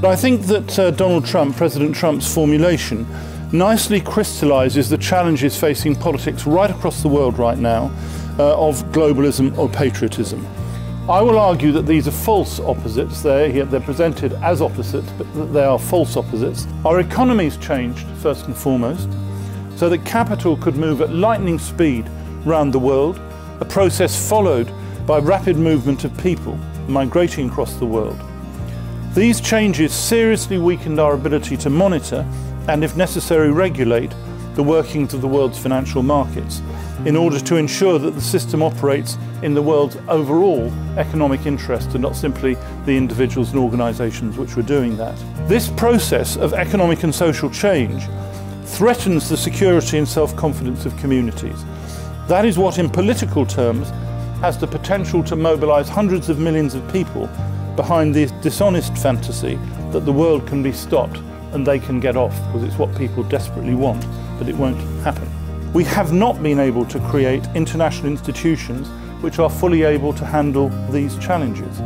I think that President Trump's formulation nicely crystallises the challenges facing politics right across the world right now of globalism or patriotism. I will argue that these are false opposites. They're presented as opposites, but that they are false opposites. Our economy's changed, first and foremost, so that capital could move at lightning speed around the world, a process followed by rapid movement of people migrating across the world. These changes seriously weakened our ability to monitor and, if necessary, regulate the workings of the world's financial markets in order to ensure that the system operates in the world's overall economic interest and not simply the individuals and organisations which were doing that. This process of economic and social change threatens the security and self-confidence of communities. That is what, in political terms, has the potential to mobilise hundreds of millions of people behind this dishonest fantasy that the world can be stopped and they can get off, because it's what people desperately want, but it won't happen. We have not been able to create international institutions which are fully able to handle these challenges.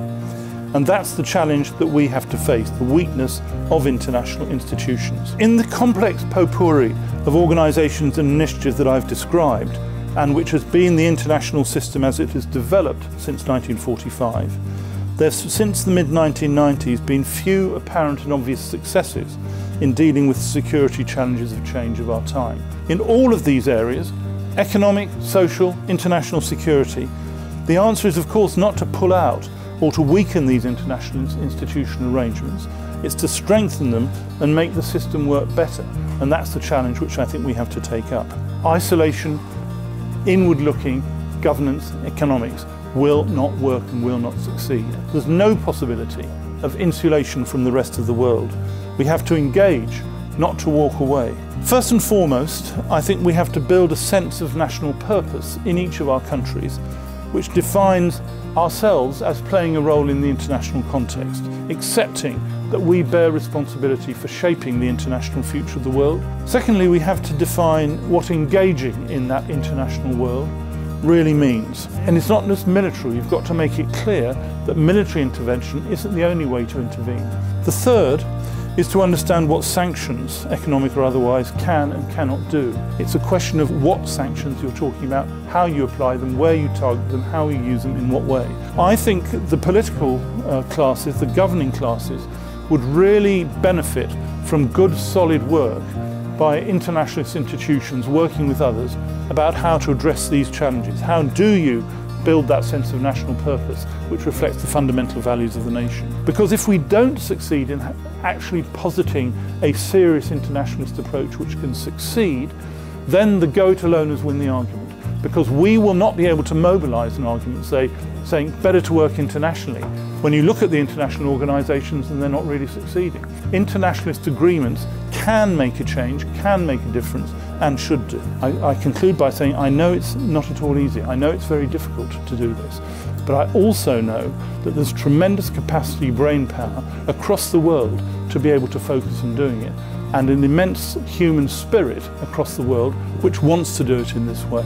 And that's the challenge that we have to face, the weakness of international institutions. In the complex potpourri of organisations and initiatives that I've described, and which has been the international system as it has developed since 1945, there's since the mid-1990s been few apparent and obvious successes in dealing with the security challenges of change of our time. In all of these areas, economic, social, international security, the answer is of course not to pull out or to weaken these international institutional arrangements. It's to strengthen them and make the system work better. And that's the challenge which I think we have to take up. Isolation, inward-looking governance, economics will not work and will not succeed. There's no possibility of insulation from the rest of the world. We have to engage, not to walk away. First and foremost, I think we have to build a sense of national purpose in each of our countries, which defines ourselves as playing a role in the international context, accepting that we bear responsibility for shaping the international future of the world. Secondly, we have to define what engaging in that international world really means. And it's not just military. You've got to make it clear that military intervention isn't the only way to intervene. The third is to understand what sanctions, economic or otherwise, can and cannot do. It's a question of what sanctions you're talking about, how you apply them, where you target them, how you use them, in what way. I think the political classes, the governing classes, would really benefit from good, solid work by internationalist institutions working with others about how to address these challenges. How do you build that sense of national purpose which reflects the fundamental values of the nation? Because if we don't succeed in actually positing a serious internationalist approach which can succeed, then the go-it-aloners win the argument. Because we will not be able to mobilise an argument saying better to work internationally when you look at the international organisations and they're not really succeeding. Internationalist agreements can make a change, can make a difference, and should do. I conclude by saying I know it's not at all easy. I know it's very difficult to do this. But I also know that there's tremendous capacity, brain power across the world to be able to focus on doing it, and an immense human spirit across the world which wants to do it in this way.